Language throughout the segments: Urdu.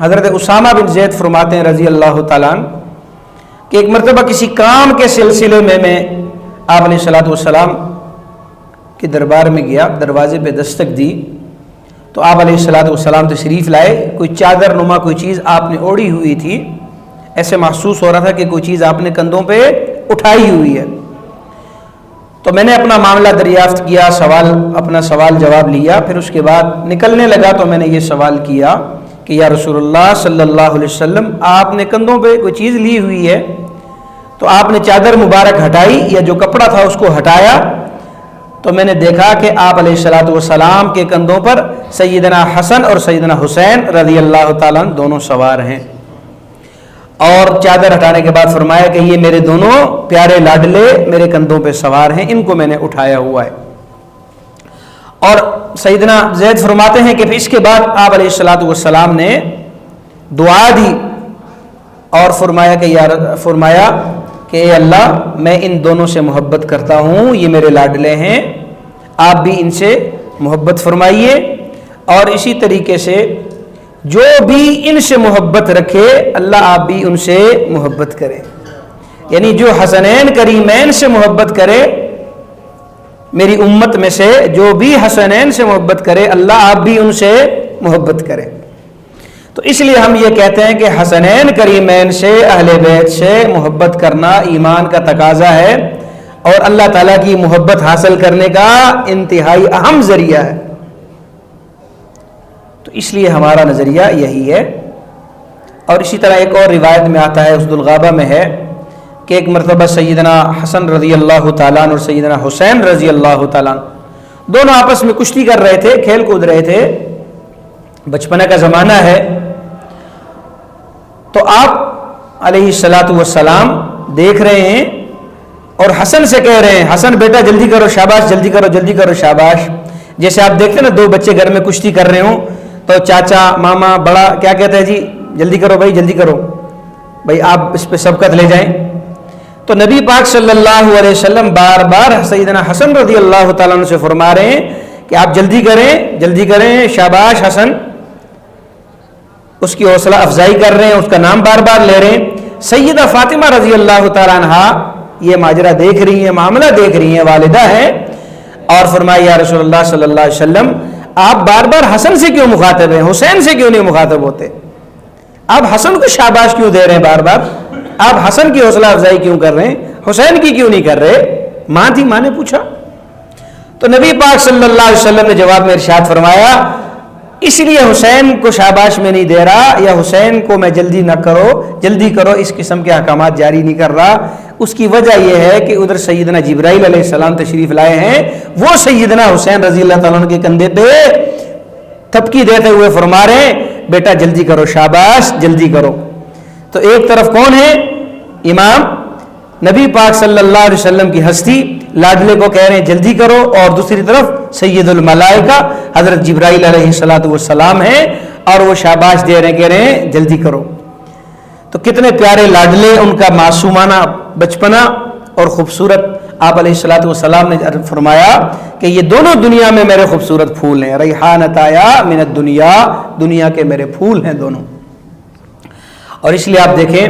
حضرت اسامہ بن زید فرماتے ہیں رضی اللہ تعالیٰ عنہ کہ ایک مرتبہ کسی کام کے سلسلے میں آپ علیہ الصلوۃ والسلام کے دربار میں گیا، دروازے پہ دستک دی تو آپ علیہ الصلوۃ والسلام تشریف لائے. کوئی چادر نما کوئی چیز آپ نے اوڑھی ہوئی تھی، ایسے محسوس ہو رہا تھا کہ کوئی چیز آپ نے کندھوں پہ اٹھائی ہوئی ہے. تو میں نے اپنا معاملہ دریافت کیا، اپنا سوال جواب لیا. پھر اس کے بعد نکلنے لگا تو میں نے یہ سوال کیا کہ یا رسول اللہ صلی اللہ علیہ وسلم، آپ نے کندھوں پہ کوئی چیز لی ہوئی ہے، تو آپ نے چادر مبارک ہٹائی یا جو کپڑا تھا اس کو ہٹایا تو میں نے دیکھا کہ آپ علیہ الصلوۃ والسلام کے کندھوں پر سیدنا حسن اور سیدنا حسین رضی اللہ تعالیٰ عنہ دونوں سوار ہیں. اور چادر ہٹانے کے بعد فرمایا کہ یہ میرے دونوں پیارے لاڈلے میرے کندھوں پہ سوار ہیں، ان کو میں نے اٹھایا ہوا ہے. اور سیدنا زید فرماتے ہیں کہ پھر اس کے بعد آپ علیہ الصلوۃ والسلام نے دعا دی اور فرمایا کہ اے اللہ، میں ان دونوں سے محبت کرتا ہوں، یہ میرے لاڈلے ہیں، آپ بھی ان سے محبت فرمائیے. اور اسی طریقے سے جو بھی ان سے محبت رکھے اللہ آپ بھی ان سے محبت کرے. یعنی جو حسنین کریمین سے محبت کرے میری امت میں سے، جو بھی حسنین سے محبت کرے اللہ آپ بھی ان سے محبت کرے. تو اس لیے ہم یہ کہتے ہیں کہ حسنین کریمین سے، اہل بیت سے محبت کرنا ایمان کا تقاضا ہے اور اللہ تعالیٰ کی محبت حاصل کرنے کا انتہائی اہم ذریعہ ہے. تو اس لیے ہمارا نظریہ یہی ہے. اور اسی طرح ایک اور روایت میں آتا ہے، اسد الغابہ میں ہے کہ ایک مرتبہ سیدنا حسن رضی اللہ تعالیٰ عنہ اور سیدنا حسین رضی اللہ تعالیٰ عنہ دونوں آپس میں کشتی کر رہے تھے، کھیل کود رہے تھے، بچپنے کا زمانہ ہے. تو آپ علیہ الصلوۃ والسلام دیکھ رہے ہیں اور حسن سے کہہ رہے ہیں، حسن بیٹا جلدی کرو شاباش، جلدی کرو جلدی کرو شاباش. جیسے آپ دیکھتے ہیں نا دو بچے گھر میں کشتی کر رہے ہوں تو چاچا ماما بڑا کیا کہتے ہیں، جی جلدی کرو بھائی، جلدی کرو بھائی، آپ اس پہ سبقت لے جائیں. تو نبی پاک صلی اللہ علیہ وسلم بار بار سیدنا حسن رضی اللہ تعالیٰ عنہ سے فرما رہے ہیں کہ آپ جلدی کریں جلدی کریں، شاباش حسن. اس کی حوصلہ افزائی کر رہے ہیں، اس کا نام بار بار لے رہے ہیں. سیدہ فاطمہ رضی اللہ تعالیٰ عنہ یہ ماجرا دیکھ رہی ہیں، معاملہ دیکھ رہی ہیں، والدہ ہیں، اور فرمایا یا رسول اللہ صلی اللہ علیہ وسلم، آپ بار بار حسن سے کیوں مخاطب ہیں، حسین سے کیوں نہیں مخاطب ہوتے؟ آپ حسن کو شاباش کیوں دے رہے ہیں بار بار؟ آپ حسن کی حوصلہ افزائی کیوں کر رہے ہیں، حسین کی کیوں نہیں کر رہے؟ ماں تھی، ماں نے پوچھا. تو نبی پاک صلی اللہ علیہ وسلم نے جواب میں ارشاد فرمایا، اس لیے حسین کو شاباش میں نہیں دے رہا یا حسین کو میں جلدی کرو اس قسم کے احکامات جاری نہیں کر رہا. اس کی وجہ یہ ہے کہ ادھر سیدنا جبرائیل علیہ السلام تشریف لائے ہیں، وہ سیدنا حسین رضی اللہ تعالیٰ عنہ کے کندھے پہ تھپکی دیتے ہوئے فرما رہے ہیں بیٹا جلدی کرو شاباش جلدی کرو. تو ایک طرف کون ہے؟ امام نبی پاک صلی اللہ علیہ وسلم کی ہستی لاڈلے کو کہہ رہے ہیں جلدی کرو، اور دوسری طرف سید الملائکہ حضرت جبرائیل علیہ الصلوۃ والسلام ہیں اور وہ شاباش دے رہے ہیں، کہہ رہے ہیں جلدی کرو. تو کتنے پیارے لاڈلے، ان کا معصومانہ بچپنا اور خوبصورت. آپ علیہ الصلوۃ والسلام نے فرمایا کہ یہ دونوں دنیا میں میرے خوبصورت پھول ہیں، ریحانتایا من الدنیا، دنیا کے میرے پھول ہیں دونوں. اور اس لیے آپ دیکھیں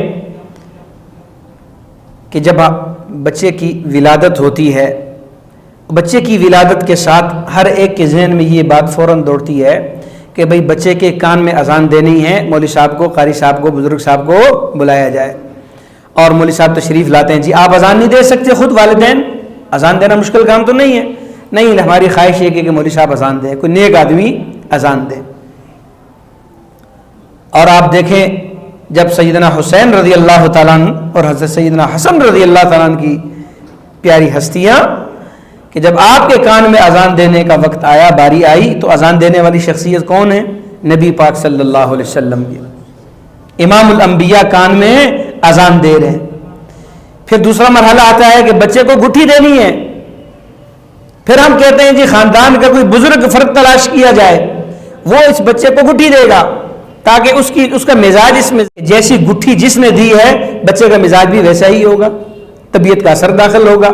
کہ جب بچے کی ولادت ہوتی ہے، بچے کی ولادت کے ساتھ ہر ایک کے ذہن میں یہ بات فوراً دوڑتی ہے کہ بھئی بچے کے کان میں اذان دینی ہے، مولوی صاحب کو، قاری صاحب کو، بزرگ صاحب کو بلایا جائے. اور مولوی صاحب تشریف لاتے ہیں، جی آپ اذان نہیں دے سکتے خود والدین؟ اذان دینا مشکل کام تو نہیں ہے. نہیں، ہماری خواہش یہ کہ مولوی صاحب اذان دیں، کوئی نیک آدمی اذان دے. اور آپ دیکھیں جب سیدنا حسین رضی اللہ تعالیٰ عنہ اور حضرت سیدنا حسن رضی اللہ تعالیٰ عنہ کی پیاری ہستیاں، کہ جب آپ کے کان میں اذان دینے کا وقت آیا، باری آئی، تو اذان دینے والی شخصیت کون ہے؟ نبی پاک صلی اللہ علیہ وسلم کی. امام الانبیاء کان میں اذان دے رہے ہیں. پھر دوسرا مرحلہ آتا ہے کہ بچے کو گٹھی دینی ہے. پھر ہم کہتے ہیں جی خاندان کا کوئی بزرگ فرد تلاش کیا جائے، وہ اس بچے کو گٹھی دے گا تاکہ اس کا مزاج اس میں جیسی گٹھی جس نے دی ہے بچے کا مزاج بھی ویسا ہی ہوگا، طبیعت کا اثر داخل ہوگا.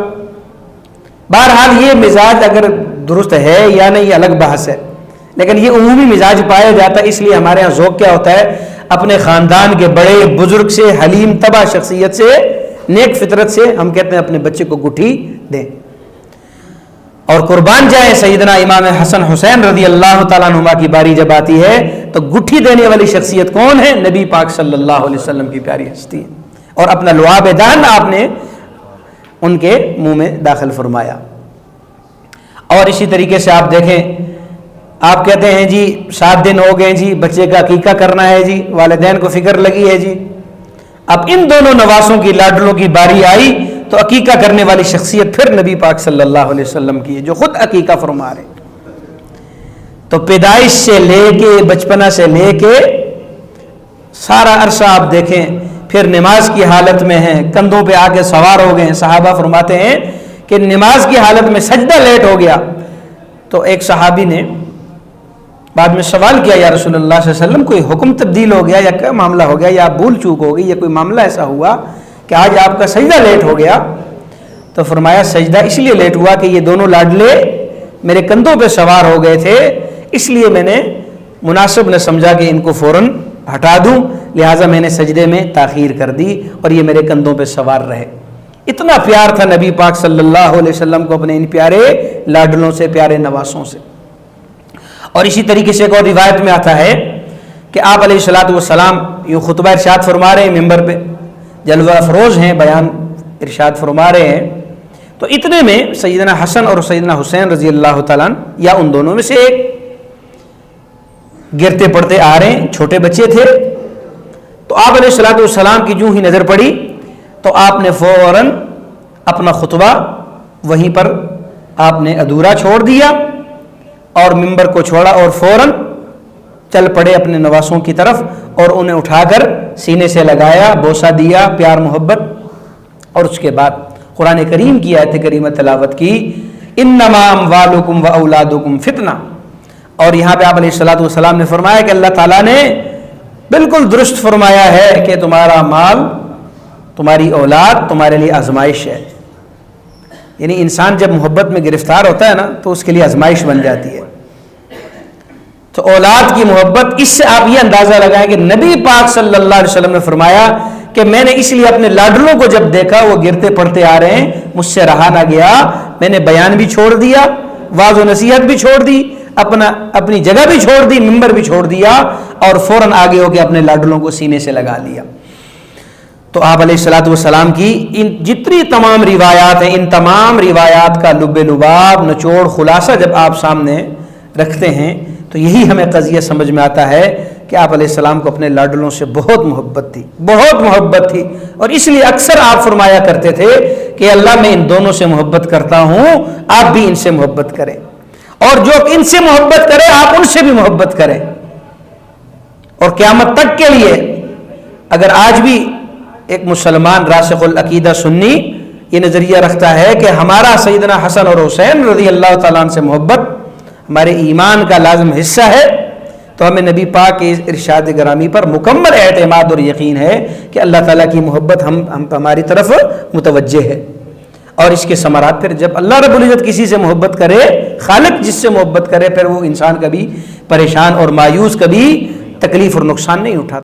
بہرحال یہ مزاج اگر درست ہے یا نہیں الگ بحث ہے، لیکن یہ عمومی مزاج پایا جاتا ہے. اس لیے ہمارے ہاں ذوق کیا ہوتا ہے، اپنے خاندان کے بڑے بزرگ سے، حلیم طبع شخصیت سے، نیک فطرت سے ہم کہتے ہیں اپنے بچے کو گٹھی دیں اور قربان جائیں۔ سیدنا امام حسن حسین رضی اللہ تعالیٰ عنہما کی باری جب آتی ہے تو گٹھی دینے والی شخصیت کون ہے؟ نبی پاک صلی اللہ علیہ وسلم کی پیاری ہستی ہے، اور اپنا لعاب دہن آپ نے ان کے منہ میں داخل فرمایا۔ اور اسی طریقے سے آپ دیکھیں، آپ کہتے ہیں جی 7 دن ہو گئے جی، بچے کا عقیقہ کرنا ہے جی، والدین کو فکر لگی ہے جی۔ اب ان دونوں نواسوں کی، لاڈلوں کی باری آئی تو عقیقہ کرنے والی شخصیت پھر نبی پاک صلی اللہ علیہ وسلم کی ہے، جو خود عقیقہ فرما رہے۔ تو پیدائش سے لے کے، بچپنا سے لے کے سارا عرصہ آپ دیکھیں، پھر نماز کی حالت میں ہیں، کندھوں پہ آ کے سوار ہو گئے ہیں۔ صحابہ فرماتے ہیں کہ نماز کی حالت میں سجدہ لیٹ ہو گیا تو ایک صحابی نے بعد میں سوال کیا، یا رسول اللہ صلی اللہ علیہ وسلم کوئی حکم تبدیل ہو گیا یا کیا معاملہ ہو گیا، یا بھول چوک ہو گئی، یا کوئی معاملہ ایسا ہوا کہ آج آپ کا سجدہ لیٹ ہو گیا؟ تو فرمایا سجدہ اس لیے لیٹ ہوا کہ یہ دونوں لاڈلے میرے کندھوں پہ سوار ہو گئے تھے، اس لیے میں نے مناسب نہ سمجھا کہ ان کو فوراً ہٹا دوں، لہٰذا میں نے سجدے میں تاخیر کر دی اور یہ میرے کندھوں پہ سوار رہے۔ اتنا پیار تھا نبی پاک صلی اللہ علیہ وسلم کو اپنے ان پیارے لاڈلوں سے، پیارے نواسوں سے۔ اور اسی طریقے سے ایک اور روایت میں آتا ہے کہ آپ علیہ الصلوۃ والسلام یہ خطبہ ارشاد فرما رہے ہیں، ممبر پہ جلوہ افروز ہیں، بیان ارشاد فرما رہے ہیں، تو اتنے میں سیدنا حسن اور سیدنا حسین رضی اللہ تعالیٰ عنہ یا ان دونوں میں سے ایک گرتے پڑتے آ رہے ہیں، چھوٹے بچے تھے۔ تو آپ علیہ الصلوۃ والسلام کی جو ہی نظر پڑی تو آپ نے فوراً اپنا خطبہ وہیں پر آپ نے ادھورا چھوڑ دیا اور ممبر کو چھوڑا اور فوراً چل پڑے اپنے نواسوں کی طرف اور انہیں اٹھا کر سینے سے لگایا، بوسہ دیا، پیار محبت، اور اس کے بعد قرآن کریم کی آیت کریمہ تلاوت کی، انما اموالکم واولادکم فتنہ۔ اور یہاں پہ آپ علیہ الصلوۃ والسلام نے فرمایا کہ اللہ تعالیٰ نے بالکل درست فرمایا ہے کہ تمہارا مال، تمہاری اولاد تمہارے لیے آزمائش ہے۔ یعنی انسان جب محبت میں گرفتار ہوتا ہے نا تو اس کے لیے آزمائش بن جاتی ہے۔ تو اولاد کی محبت، اس سے آپ یہ اندازہ لگائیں کہ نبی پاک صلی اللہ علیہ وسلم نے فرمایا کہ میں نے اس لیے اپنے لاڈلوں کو جب دیکھا وہ گرتے پڑتے آ رہے ہیں، مجھ سے رہا نہ گیا، میں نے بیان بھی چھوڑ دیا، واعظ و نصیحت بھی چھوڑ دی، اپنی جگہ بھی چھوڑ دی، ممبر بھی چھوڑ دیا، اور فوراً آگے ہو کے اپنے لاڈلوں کو سینے سے لگا لیا۔ تو آپ علیہ الصلوۃ والسلام کی ان جتنی تمام روایات ہیں، ان تمام روایات کا لب لباب، نچوڑ، خلاصہ جب آپ سامنے رکھتے ہیں تو یہی ہمیں قضیہ سمجھ میں آتا ہے کہ آپ علیہ السلام کو اپنے لاڈلوں سے بہت محبت تھی، بہت محبت تھی، اور اس لیے اکثر آپ فرمایا کرتے تھے کہ اللہ میں ان دونوں سے محبت کرتا ہوں، آپ بھی ان سے محبت کریں، اور جو ان سے محبت کرے آپ ان سے بھی محبت کریں۔ اور قیامت تک کے لیے اگر آج بھی ایک مسلمان راسخ العقیدہ سنی یہ نظریہ رکھتا ہے کہ ہمارا سیدنا حسن اور حسین رضی اللہ تعالیٰ عنہ سے محبت ہمارے ایمان کا لازم حصہ ہے، تو ہمیں نبی پاک کے ارشاد گرامی پر مکمل اعتماد اور یقین ہے کہ اللہ تعالیٰ کی محبت ہماری طرف متوجہ ہے۔ اور اس کے ثمرات پھر جب اللہ رب العزت کسی سے محبت کرے، خالق جس سے محبت کرے، پھر وہ انسان کبھی پریشان اور مایوس، کبھی تکلیف اور نقصان نہیں اٹھاتا۔